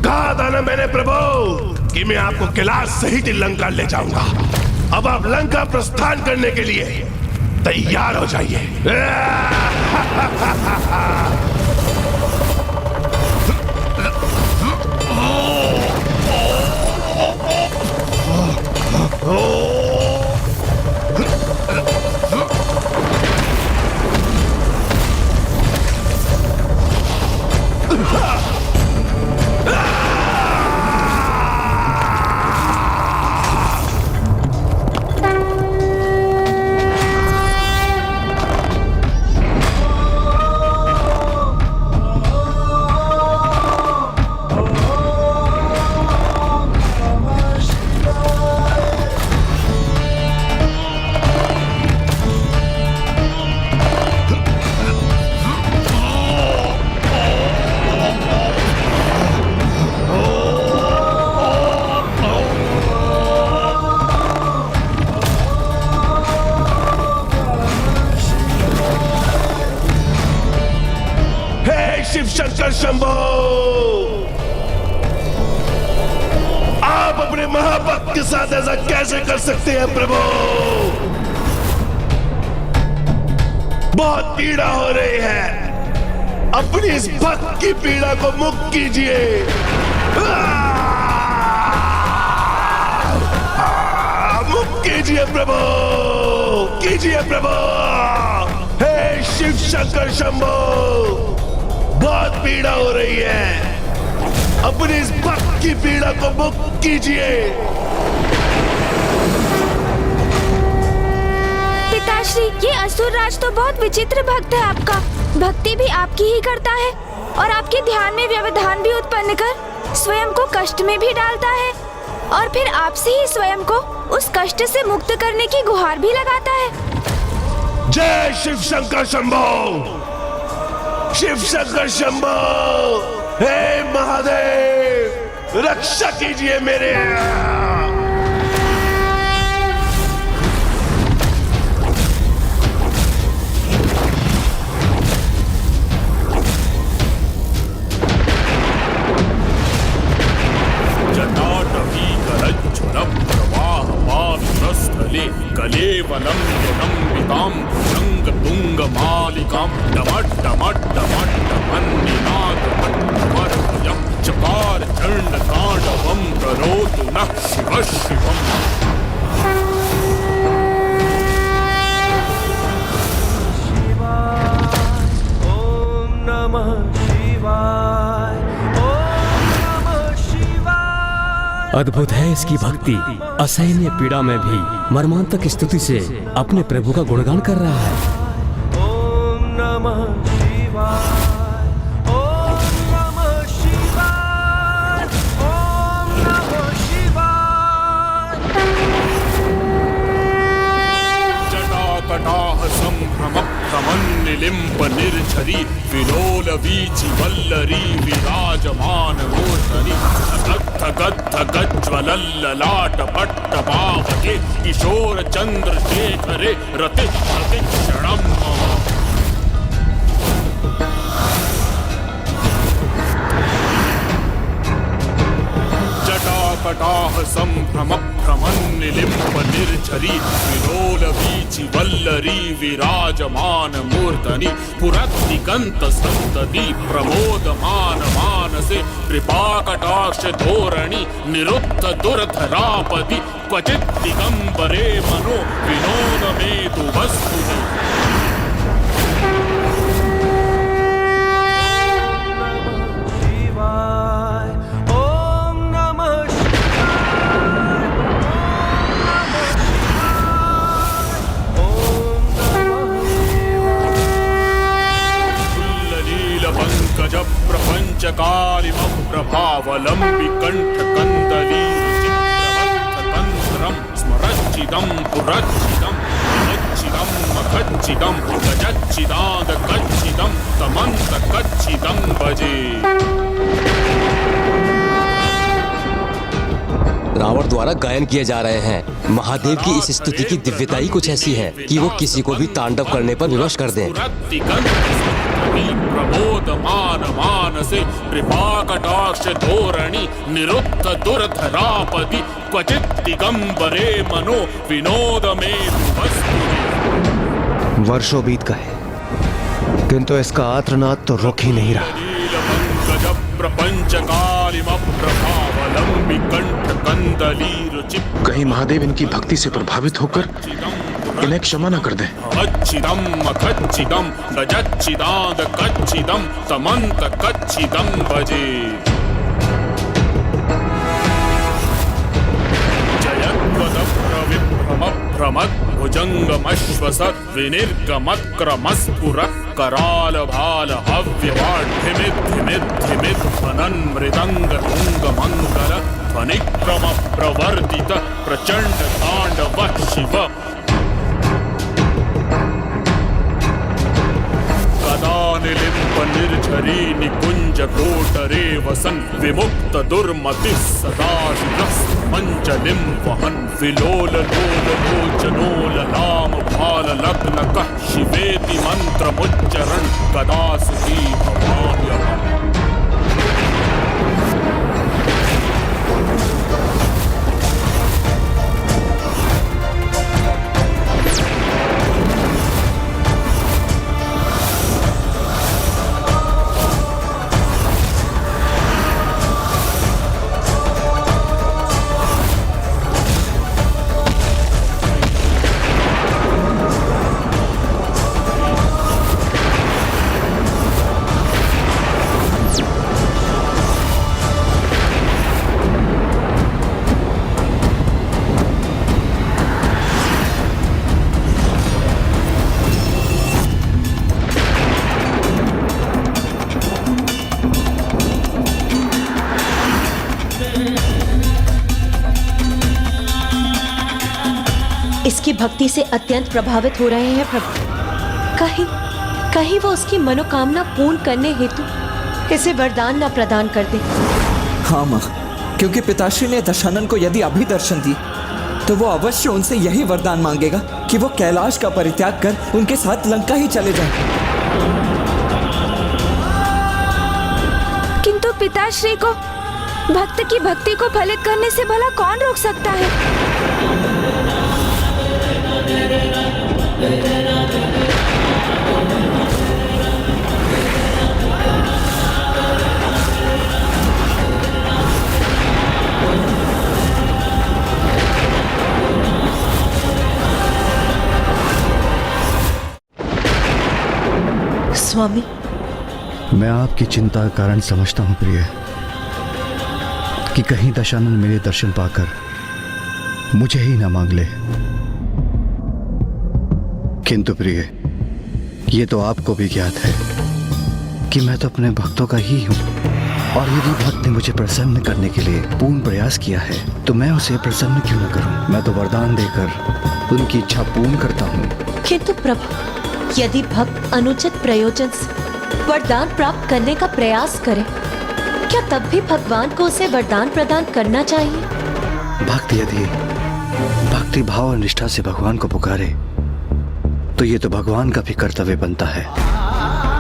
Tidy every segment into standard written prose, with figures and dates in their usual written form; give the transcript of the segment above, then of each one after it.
कहा था ना मैंने प्रभु कि मैं आपको कैलाश सहित लंका ले जाऊंगा। अब आप लंका प्रस्थान करने के लिए तैयार हो जाइए। शिव शंकर शंभो, आप अपने महाभक्त के साथ ऐसा कैसे कर सकते हैं प्रभु? बहुत पीड़ा हो रही है, अपनी इस भक्त की पीड़ा को मुक्त कीजिए। मुक्त कीजिए प्रभु, कीजिए प्रभु। हे शिव शंकर शंभो, बहुत पीड़ा हो रही है, अपनी इस भक्त की पीड़ा को मुक्त कीजिए। पिताश्री, ये असुर राज तो बहुत विचित्र भक्त है आपका। भक्ति भी आपकी ही करता है और आपके ध्यान में व्यवधान भी उत्पन्न कर स्वयं को कष्ट में भी डालता है और फिर आपसे ही स्वयं को उस कष्ट से मुक्त करने की गुहार भी लगाता है। जय शिव शंकर शंभो, शिव शंकर शंभो। हे महादेव, रक्षा कीजिए मेरे। जटाटवी करज्ज्वलं प्रवाहपावितस्थले कलेवलं यनम्बितां रङ्गतुङ्गमालिकां डमड्डमड्डमड्डमन्निनादमड्डमर्भयं चकार चण्डताण्डवं करोतु नः शिवः शिवम्। अद्भुत है इसकी भक्ति। असहनीय पीड़ा में भी मर्मांतक स्तुति से अपने प्रभु का गुणगान कर रहा है। ओम नमः शिवाय, ओम नमः शिवाय, ओम नमः शिवाय। जटाकटाह संभ्रम प्रमन्निलिम्ब निर्झरी विलोल वीचि वल्लरी विराजमान मूर्धनि गद्ध गज्ज्वलल्ललाट पट्टपावके किशोर चंद्रशेखरे रति क्षणम् जटाकटाह संभ्रम प्रमन्निलिम्ब निर्झरी विलोल वीचि वल्लरी विराजमान मूर्धनि पुरद्दिगन्त सन्तति प्रमोदमान मानसे कृपाकटाक्ष धोरणि निरुद्ध दुर्धरापदि क्वचित् दिगम्बरे मनो विनोदमेतु वस्तुनि। पंकज प्रपंच कालिम प्रभावलंबि कंठ कंदली तंत्रम स्मरच्चिदं पुरच्चिदं मच्चिदं मखच्चिदं गजच्चिदाद कच्चिदं तमंत कच्चिदं भजे। रावण द्वारा गायन किए जा रहे हैं। महादेव की इस स्तुति की दिव्यता ही कुछ ऐसी है कि वो किसी को भी तांडव करने पर विवश कर दें। ही प्रमोदमान मानसे कृपाकटाक्ष धोरणि निरुद्ध दुर्धरापदि क्वचित् दिगंबरे मनो विनोद में वर्षों बीत गए किंतु इसका आर्तनाद तो रुक ही नहीं रहा। पंकज प्रपंच कालिमप्रभावलंबि कंठ कंदली रुचि कहीं महादेव इनकी भक्ति से प्रभावित होकर इन्हें क्षमा न कर दें। अच्छिदम अखच्चिदम गजच्चिदाद कच्चिदम तमंत कच्चिदम भजे जयद्वद प्रविभ्रम भ्रमत् भुजंगमश्वसत् विनिर्गमत्क्रमस्फुरत् कराल भाल हव्यवाढ्यमिद्धिमिद्धिमिद् फनन्मृदंग तुंग मंगल ध्वनिक्रम प्रवर्तित प्रचंड तांडव शिव निलिम्ब निर्झरी निकुंज कोटरे वसन विमुक्त दुर्मति सदा मंचलिम वहन विलोल लोल लोचनोल लाम भाल लग्न कः शिवेति मंत्र मुच्चरण कदा सुखी भवाम्यहम्। इसकी भक्ति से अत्यंत प्रभावित हो रहे हैं प्रभु। कहीं वो उसकी मनोकामना पूर्ण करने हेतु इसे वरदान न प्रदान कर दे। हाँ माँ, क्योंकि पिताश्री ने दशानन को यदि अभी दर्शन दिए तो वो अवश्य उनसे यही वरदान मांगेगा कि वो कैलाश का परित्याग कर उनके साथ लंका ही चले जाएं। किंतु पिताश्री को भक्त की भक्ति को फलित करने से भला कौन रोक सकता है? स्वामी, मैं आपकी चिंता का कारण समझता हूं प्रिय, कि कहीं दशानन मेरे दर्शन पाकर मुझे ही ना मांग ले। किंतु प्रिय, ये तो आपको भी ज्ञात है कि मैं तो अपने भक्तों का ही हूं, और यदि भक्त ने मुझे प्रसन्न करने के लिए पूर्ण प्रयास किया है तो मैं उसे प्रसन्न क्यों न करूं। मैं तो वरदान देकर उनकी इच्छा पूर्ण करता हूं। किंतु प्रभु, यदि भक्त अनुचित प्रयोजन से वरदान प्राप्त करने का प्रयास करे, क्या तब भी भगवान को उसे वरदान प्रदान करना चाहिए? भक्त यदि भक्ति भाव और निष्ठा से भगवान को पुकारे तो ये तो भगवान का भी कर्तव्य बनता है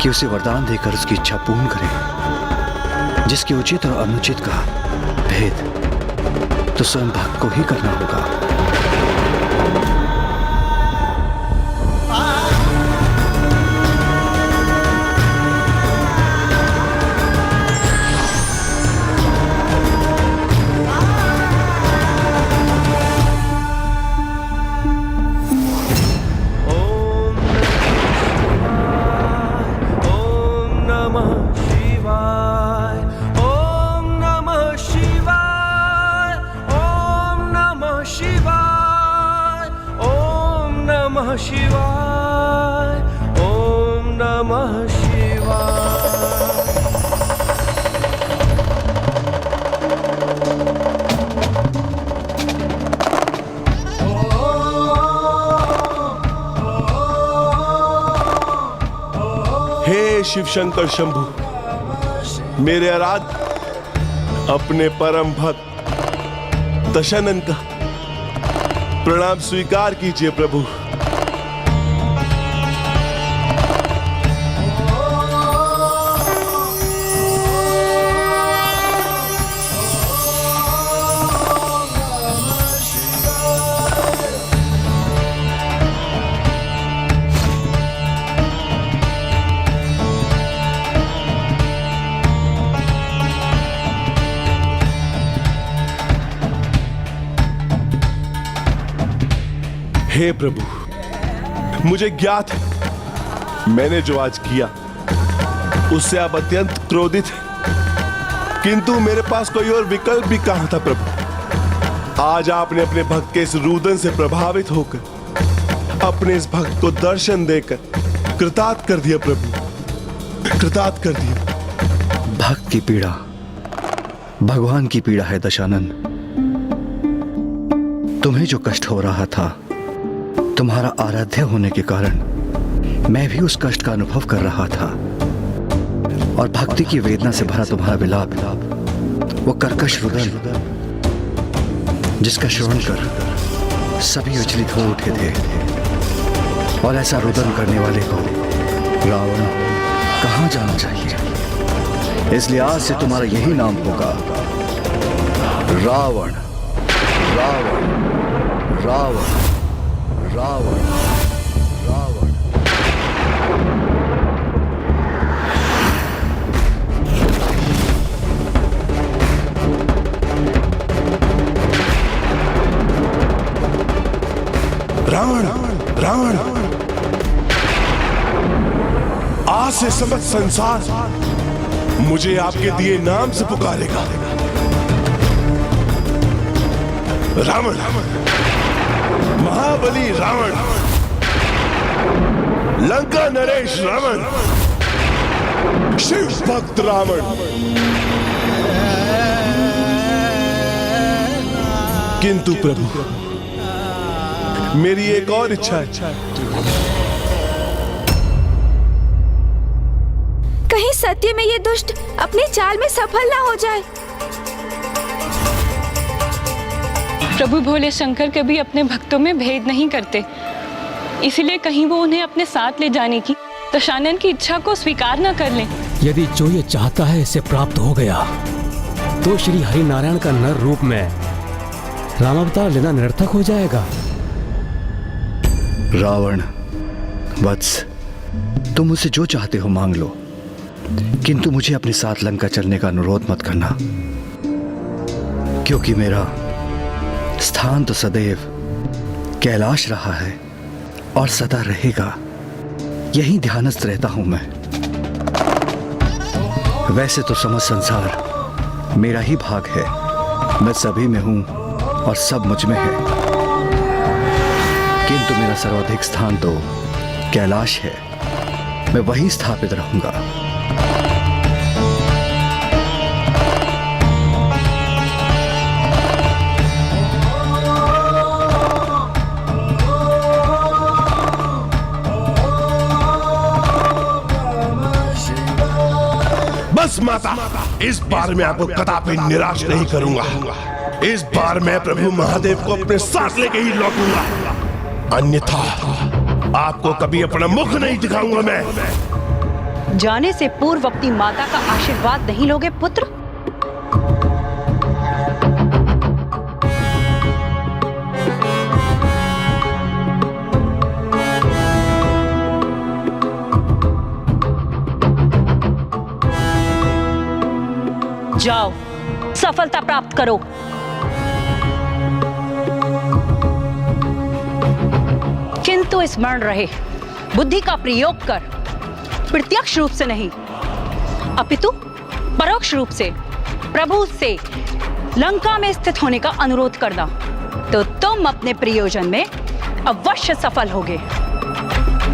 कि उसे वरदान देकर उसकी इच्छा पूर्ण करे। जिसके उचित और अनुचित का भेद तो स्वयं भक्त को ही करना होगा। शिवाय ओम नमः शिवाय। हे शिव शंकर शंभु, मेरे आराध्य अपने परम भक्त दशानन का प्रणाम स्वीकार कीजिए प्रभु। हे प्रभु, मुझे ज्ञात है मैंने जो आज किया उससे आप अत्यंत क्रोधित हैं, किंतु मेरे पास कोई और विकल्प भी कहां था प्रभु। आज आपने अपने भक्त के इस रुदन से प्रभावित होकर अपने इस भक्त को दर्शन देकर कृतार्थ कर दिया प्रभु, कृतार्थ कर दिया। भक्त की पीड़ा भगवान की पीड़ा है दशानन। तुम्हें जो कष्ट हो रहा था तुम्हारा आराध्य होने के कारण मैं भी उस कष्ट का अनुभव कर रहा था, और भक्ति की वेदना से भरा तुम्हारा विलाप वो कर्कश रुदन जिसका श्रवण कर सभी विचलित हो उठे थे। और ऐसा रुदन करने वाले को रावण कहां जाना चाहिए। इसलिए आज से तुम्हारा यही नाम होगा, रावण रावण रावण रावण रावण। रावण रावण आज से समस्त संसार मुझे आपके दिए नाम से पुकारेगा। रावण, महाबली रावण, लंका नरेश रावण, शिव भक्त रावण। किंतु प्रभु मेरी एक और इच्छा है। कहीं सत्य में ये दुष्ट अपनी चाल में सफल ना हो जाए। प्रभु भोले शंकर कभी अपने भक्तों में भेद नहीं करते, इसलिए कहीं वो उन्हें अपने साथ ले जाने की दशानन की इच्छा को स्वीकार न कर लें। यदि जो ये चाहता है इसे प्राप्त हो गया तो श्री हरि नारायण का नर रूप में रामावतार लेना निरर्थक हो जाएगा। रावण वत्स, तुम मुझसे जो चाहते हो मांग लो, किंतु मुझे अपने साथ लंका चलने का अनुरोध मत करना, क्योंकि मेरा स्थान तो सदैव कैलाश रहा है और सदा रहेगा। यही ध्यानस्थ रहता हूं मैं। वैसे तो समस्त संसार मेरा ही भाग है, मैं सभी में हूं और सब मुझ में है, किंतु मेरा सर्वाधिक स्थान तो कैलाश है। मैं वहीं स्थापित रहूंगा। बस माता, इस बार मैं आपको कदापि निराश नहीं करूंगा। इस बार मैं प्रभु महादेव को अपने साथ लेके ही लौटूंगा, अन्यथा आपको कभी अपना मुख नहीं दिखाऊंगा मैं। जाने से पूर्व अपनी माता का आशीर्वाद नहीं लोगे पुत्र? जाओ, सफलता प्राप्त करो। किंतु स्मरण रहे, बुद्धि का प्रयोग कर, प्रत्यक्ष रूप से नहीं अपितु परोक्ष रूप से प्रभु से लंका में स्थित होने का अनुरोध करना, तो तुम अपने प्रयोजन में अवश्य सफल होगे।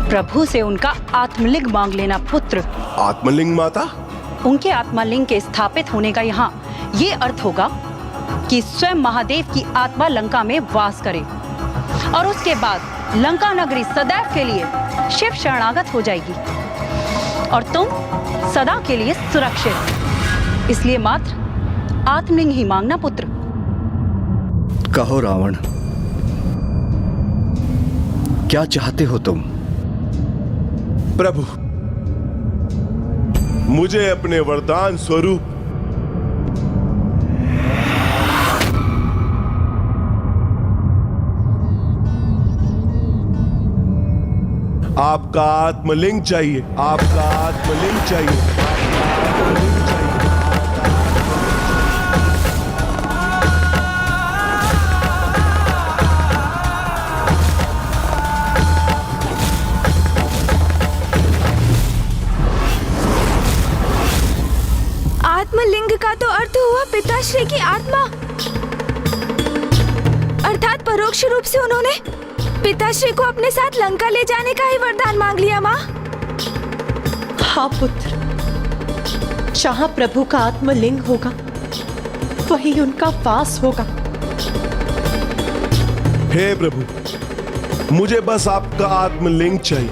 प्रभु से उनका आत्मलिंग मांग लेना पुत्र। आत्मलिंग माता? उनके आत्मलिंग के स्थापित होने का यहाँ ये अर्थ होगा कि स्वयं महादेव की आत्मा लंका में वास करे और उसके बाद लंका नगरी सदैव के लिए शिव शरणागत हो जाएगी और तुम सदा के लिए सुरक्षित। इसलिए मात्र आत्मलिंग ही मांगना पुत्र। कहो रावण, क्या चाहते हो तुम? प्रभु, मुझे अपने वरदान स्वरूप आपका आत्मलिंग चाहिए, आपका आत्मलिंग चाहिए। पिताश्री की आत्मा, अर्थात परोक्ष रूप से उन्होंने पिताश्री को अपने साथ लंका ले जाने का ही वरदान मांग लिया माँ। हाँ पुत्र, जहाँ प्रभु का आत्मलिंग होगा वही उनका वास होगा। हे प्रभु, मुझे बस आपका आत्मलिंग चाहिए।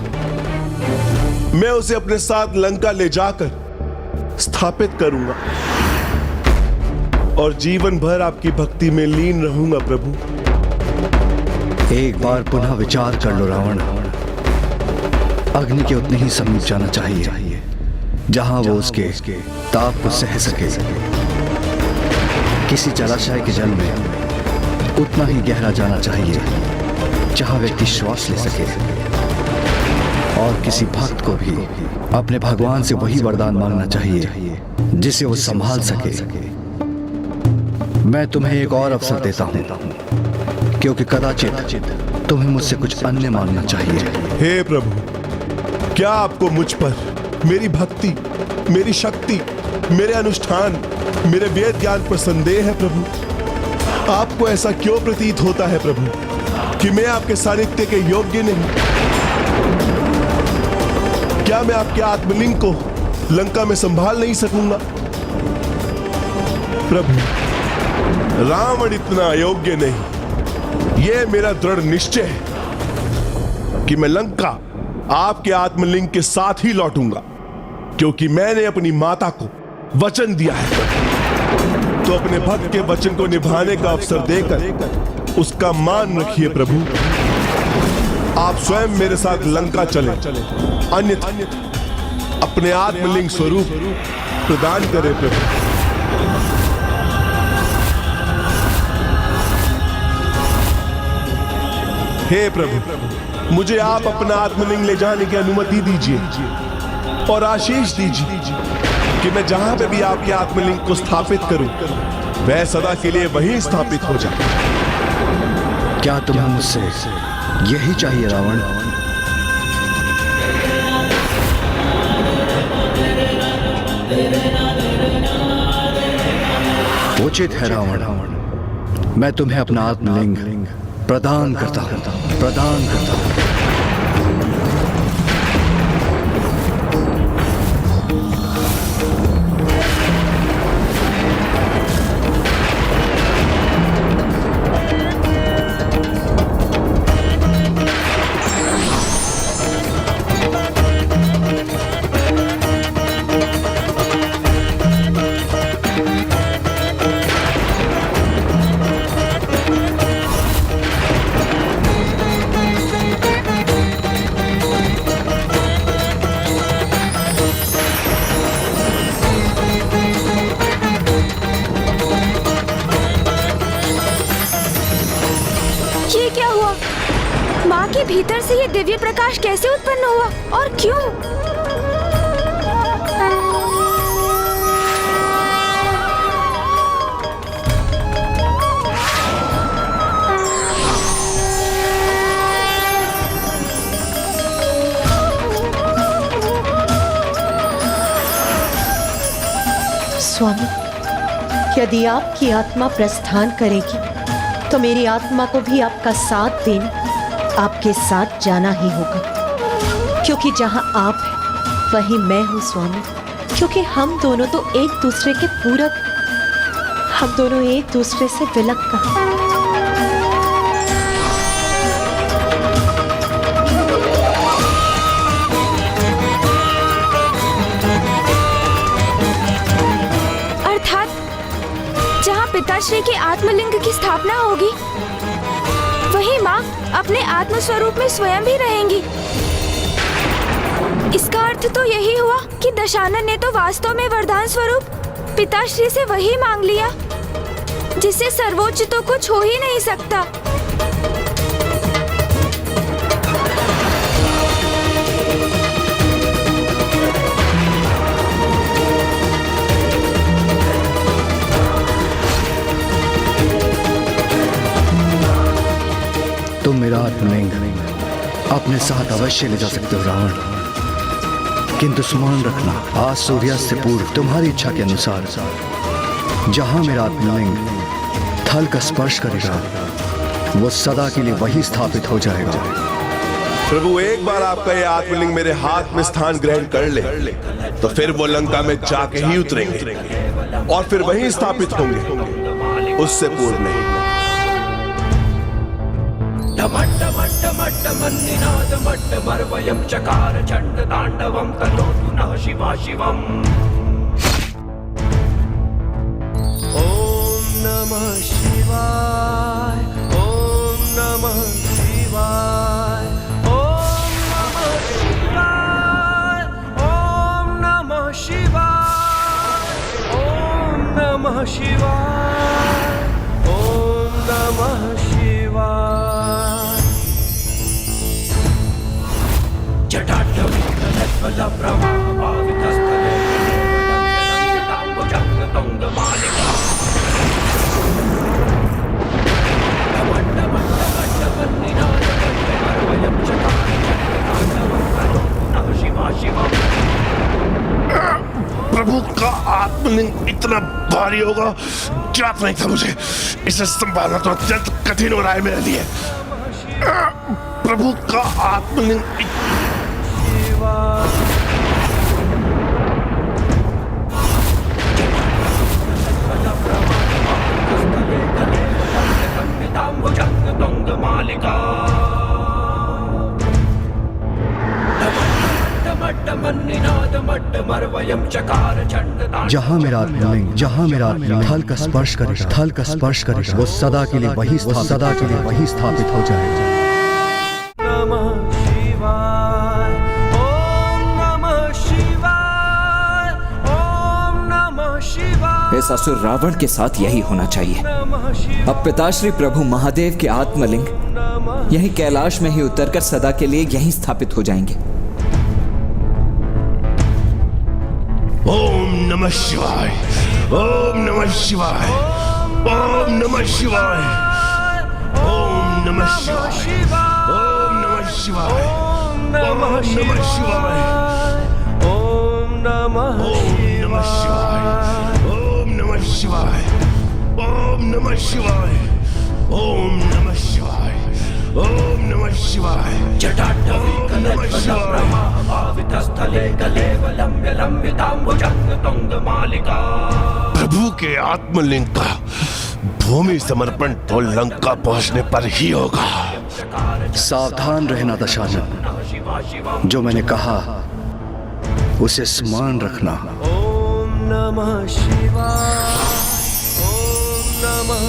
मैं उसे अपने साथ लंका ले जाकर स्थापित करूंगा और जीवन भर आपकी भक्ति में लीन रहूंगा प्रभु। एक बार पुनः विचार कर लो रावण। अग्नि के उतने ही समीप जाना चाहिए जहां वो उसके ताप को सह सके। किसी जलाशय के जल में उतना ही गहरा जाना चाहिए जहां व्यक्ति श्वास ले सके। और किसी भक्त को भी अपने भगवान से वही वरदान मांगना चाहिए जिसे वो संभाल सके। मैं तुम्हें एक और अवसर देता हूं, क्योंकि कदाचित तुम्हें मुझसे कुछ अन्य मांगना चाहिए। हे प्रभु, क्या आपको मुझ पर, मेरी भक्ति, मेरी शक्ति, मेरे अनुष्ठान, मेरे वेद ज्ञान पर संदेह है प्रभु? आपको ऐसा क्यों प्रतीत होता है प्रभु कि मैं आपके सानिध्य के योग्य नहीं? क्या मैं आपके आत्मलिंग को लंका में संभाल नहीं सकूंगा? प्रभु, रावण इतना अयोग्य नहीं। यह मेरा दृढ़ निश्चय है कि मैं लंका आपके आत्मलिंग के साथ ही लौटूंगा, क्योंकि मैंने अपनी माता को वचन दिया है। तो अपने भक्त के वचन को निभाने का अवसर देकर उसका मान रखिए प्रभु। आप स्वयं मेरे साथ लंका चले, अन्यथा अपने आत्मलिंग स्वरूप प्रदान करें प्रभु। हे प्रभु, मुझे आप अपना आत्मलिंग ले जाने की अनुमति दीजिए और आशीष दीजिए कि मैं जहां पे भी आपके आत्मलिंग को स्थापित करूं, वह सदा के लिए वहीं स्थापित हो जाए। क्या तुम्हें मुझसे यही चाहिए रावण? उचित है रावण, मैं तुम्हें अपना आत्मलिंग प्रदान करता हूं। ये क्या हुआ? माँ के भीतर से ये दिव्य प्रकाश कैसे उत्पन्न हुआ और क्यों? स्वामी, यदि आपकी आत्मा प्रस्थान करेगी तो मेरी आत्मा को भी आपका साथ देना, आपके साथ जाना ही होगा, क्योंकि जहां आप हैं वहीं मैं हूं स्वामी। क्योंकि हम दोनों तो एक दूसरे के पूरक, हम दोनों एक दूसरे से विलग कहां। पिताश्री के आत्मलिंग की स्थापना होगी, वही माँ अपने आत्म स्वरूप में स्वयं भी रहेंगी। इसका अर्थ तो यही हुआ कि दशानन ने तो वास्तव में वरदान स्वरूप पिताश्री से वही मांग लिया जिससे सर्वोच्च तो कुछ हो ही नहीं सकता। तुम मेरा आत्मलिंग अपने साथ अवश्य ले जा सकते हो रावण, किंतु स्मरण रखना, आज सूर्यास्त से पूर्व तुम्हारी इच्छा के अनुसार जहां मेरा आत्मलिंग थल का स्पर्श करेगा वो सदा के लिए वही स्थापित हो जाएगा। प्रभु एक बार आपका ये आत्मलिंग मेरे हाथ में स्थान ग्रहण कर ले तो फिर वो लंका में जाके ही उतरेंगे और फिर वहीं स्थापित होंगे, उससे पूर्व नहीं। ओम नमः शिवाय, ओम नमः शिवाय, ओम नमः शिवाय, ओम नमः शिवाय, ओम नमः शिवाय, ओम नमः शिवाय। प्रभु का आत्मलिंग इतना भारी होगा ज्ञात नहीं था मुझे। इसे संभालना तो अत्यंत कठिन हो रहा है मेरे लिए। प्रभु का आत्मलिंग जहां मेरा आत्मलिंग थल का स्पर्श करेगा वो सदा के लिए वही स्थापित हो जाएगा। नमः शिवाय, ओम नमः शिवाय, ओम नमः शिवाय, इस असुर रावण के साथ यही होना चाहिए। नमः शिवाय, अब पिताश्री प्रभु महादेव के आत्मलिंग यही कैलाश में ही उतरकर सदा के लिए यहीं स्थापित हो जाएंगे। ओम नमः शिवाय, ओम नमः शिवाय, ओम नमः शिवाय, ओम नमः शिवाय, ओम नमः शिवाय, ओम नमः शिवाय, ओम नमः शिवाय, ओम नमः शिवाय, ओम नमः शिवाय, ओम नमः शिवाय, ओम नमः शिवाय। प्रभु के आत्मलिंग का भूमि समर्पण तो लंका पहुंचने पर ही होगा। सावधान रहना दशानन, जो मैंने कहा उसे स्मरण रखना। ओम नमः शिवाय, ओम नमः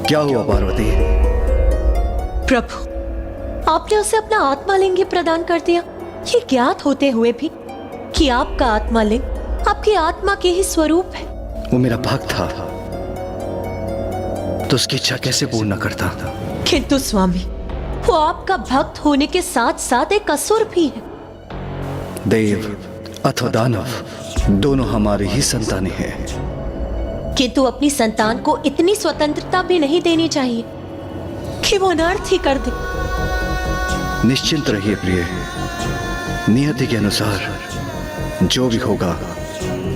क्या हुआ पार्वती? प्रभु, आपने उसे अपना आत्मालिंग ही प्रदान कर दिया, ये ज्ञात होते हुए भी कि आपका आत्मालिंग आपकी आत्मा के ही स्वरूप है। वो मेरा भक्त था तो उसकी इच्छा कैसे पूर्ण न करता? किंतु स्वामी, वो आपका भक्त होने के साथ साथ एक असुर भी है। देव अथवा दानव दोनों हमारी ही संतानें हैं। किंतु अपनी संतान को इतनी स्वतंत्रता भी नहीं देनी चाहिए कि वो अनर्थ ही कर दे। निश्चिंत रहिए प्रिय, नियति के अनुसार जो भी होगा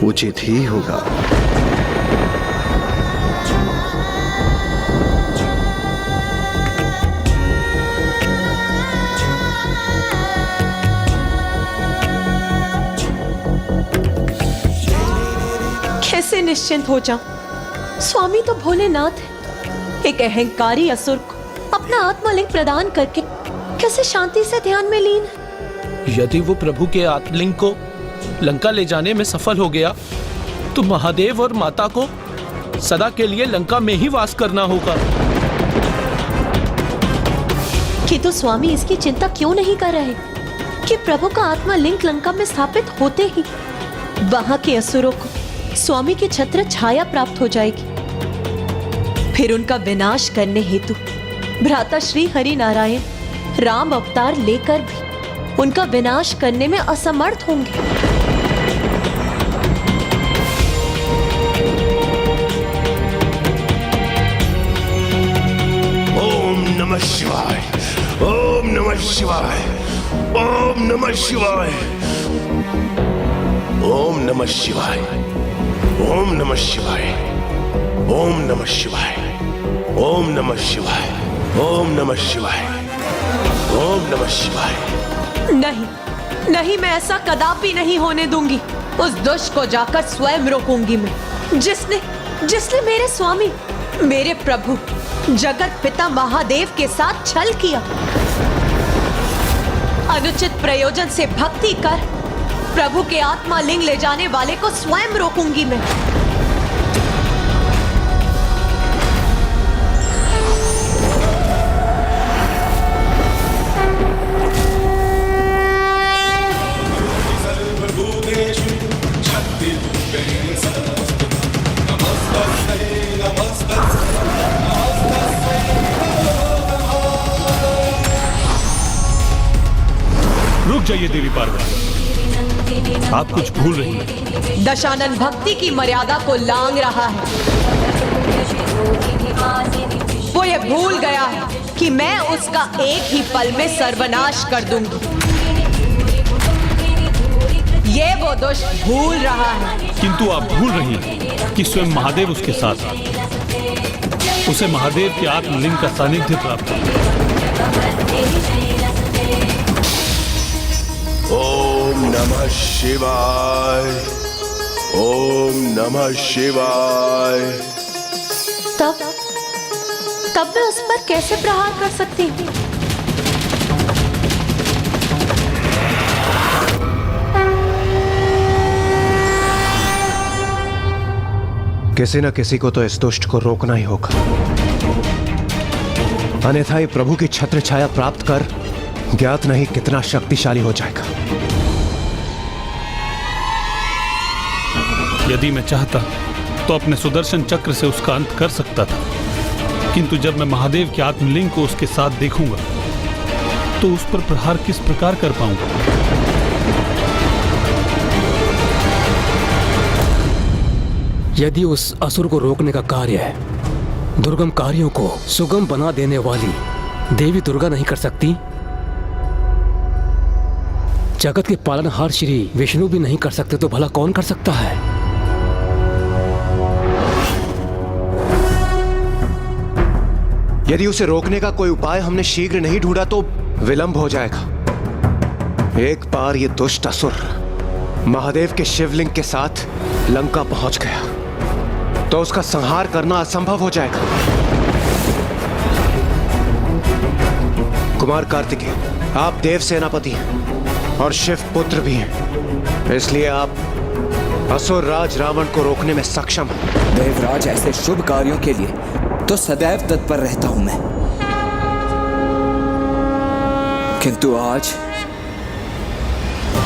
उचित ही होगा। कैसे निश्चिंत हो जाऊं? स्वामी तो भोलेनाथ है। एक अहंकारी असुर को अपना आत्मलिंग प्रदान करके कैसे शांति से ध्यान में लीन है? यदि वो प्रभु के आत्मलिंग को लंका ले जाने में सफल हो गया तो महादेव और माता को सदा के लिए लंका में ही वास करना होगा। किंतु स्वामी इसकी चिंता क्यों नहीं कर रहे कि प्रभु का आत्मलिंग लंका में स्थापित होते ही वहां के असुरों को स्वामी की छत्र छाया प्राप्त हो जाएगी। फिर उनका विनाश करने हेतु भ्राता श्री हरि नारायण राम अवतार लेकर भी उनका विनाश करने में असमर्थ होंगे। नमः शिवाय, ओम नमः शिवाय, ओम नमः शिवाय, ओम नमः शिवाय, ओम नमः शिवाय, ओम नमः शिवाय, ओम नमः शिवाय, ओम नमः शिवाय, ओम नमः शिवाय। नहीं, नहीं, मैं ऐसा कदापि नहीं होने दूंगी। उस दुष्ट को जाकर स्वयं रोकूंगी मैं, जिसने मेरे स्वामी, मेरे प्रभु जगत पिता महादेव के साथ छल किया। अनुचित प्रयोजन से भक्ति कर प्रभु के आत्मा लिंग ले जाने वाले को स्वयं रोकूंगी मैं। रुक जाइए देवी पार्वती, आप कुछ भूल रही हैं। दशानन भक्ति की मर्यादा को लांघ रहा है। वो ये भूल गया है कि मैं उसका एक ही पल में सर्वनाश कर दूंगी। ये वो दुष्ट भूल रहा है। किंतु आप भूल रही हैं कि स्वयं महादेव उसके साथ हैं। उसे महादेव के आत्मलिंग का सानिध्य प्राप्त है। ओम नमः शिवाय, ओम नमः शिवाय। तब मैं उस पर कैसे प्रहार कर सकती हूँ? किसी न किसी को तो इस दुष्ट को रोकना ही होगा, अन्यथा ये प्रभु की छत्र छाया प्राप्त कर ज्ञात नहीं कितना शक्तिशाली हो जाएगा। यदि मैं चाहता तो अपने सुदर्शन चक्र से उसका अंत कर सकता था, किंतु जब मैं महादेव के आत्मलिंग को उसके साथ देखूंगा तो उस पर प्रहार किस प्रकार कर पाऊंगा? यदि उस असुर को रोकने का कार्य है, दुर्गम कार्यों को सुगम बना देने वाली देवी दुर्गा नहीं कर सकती, जगत के पालनहार श्री विष्णु भी नहीं कर सकते, तो भला कौन कर सकता है? यदि उसे रोकने का कोई उपाय हमने शीघ्र नहीं ढूंढा तो विलंब हो जाएगा। एक बार ये दुष्ट असुर महादेव के शिवलिंग के साथ लंका पहुंच गया तो उसका संहार करना असंभव हो जाएगा। कुमार कार्तिकेय, आप देव सेनापति हैं और शिव पुत्र भी हैं, इसलिए आप असुर राज रावण को रोकने में सक्षम हैं। देवराज, ऐसे शुभ कार्यों के लिए तो सदैव तत्पर रहता हूं मैं, किंतु आज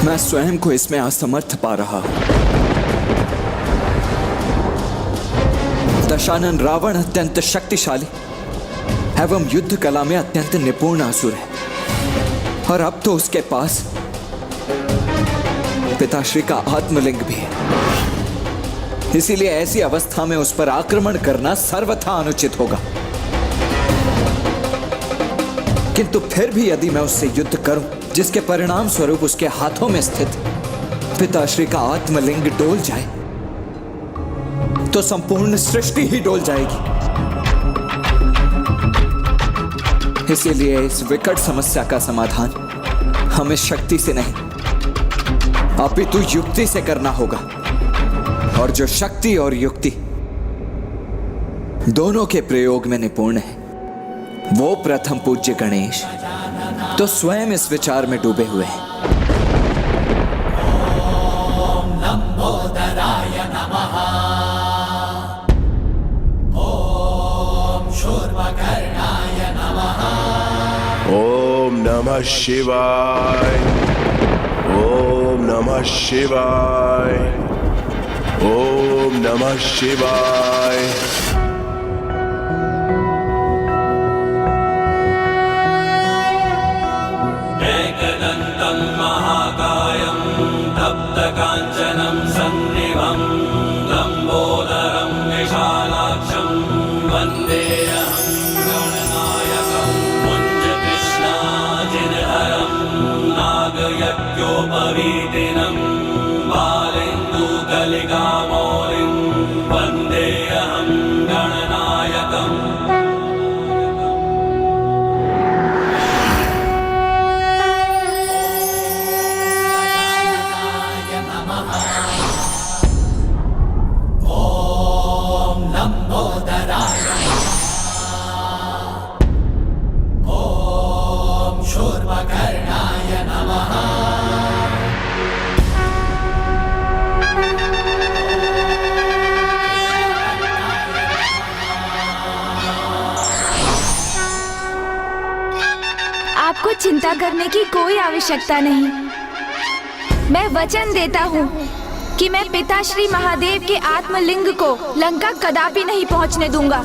मैं स्वयं को इसमें असमर्थ पा रहा हूं। दशानन रावण अत्यंत शक्तिशाली एवं युद्ध कला में अत्यंत निपुण असुर है, और अब तो उसके पास पिताश्री का आत्मलिंग भी है। इसीलिए ऐसी अवस्था में उस पर आक्रमण करना सर्वथा अनुचित होगा। किंतु फिर भी यदि मैं उससे युद्ध करूं, जिसके परिणाम स्वरूप उसके हाथों में स्थित पिताश्री का आत्मलिंग डोल जाए, तो संपूर्ण सृष्टि ही डोल जाएगी। इसीलिए इस विकट समस्या का समाधान हमें शक्ति से नहीं अपितु युक्ति से करना होगा, और जो शक्ति और युक्ति दोनों के प्रयोग में निपुण है, वो प्रथम पूज्य गणेश तो स्वयं इस विचार में डूबे हुए हैं। ओम नमः शिवाय, ओम नमः शिवाय, ओम नमः शिवाय। एकदन्तं महाकायं तप्तकाञ्चनं सन्निभं लम्बोदरं विशालाक्षं वन्देऽहं गणनायकम्। गोपवीतिनं बालेन्दुकलिकामौलिं वन्देऽहं गणनायकम्। आपको चिंता करने की कोई आवश्यकता नहीं। मैं वचन देता हूँ कि मैं पिता श्री महादेव के आत्मलिंग को लंका कदापि नहीं पहुँचने दूंगा।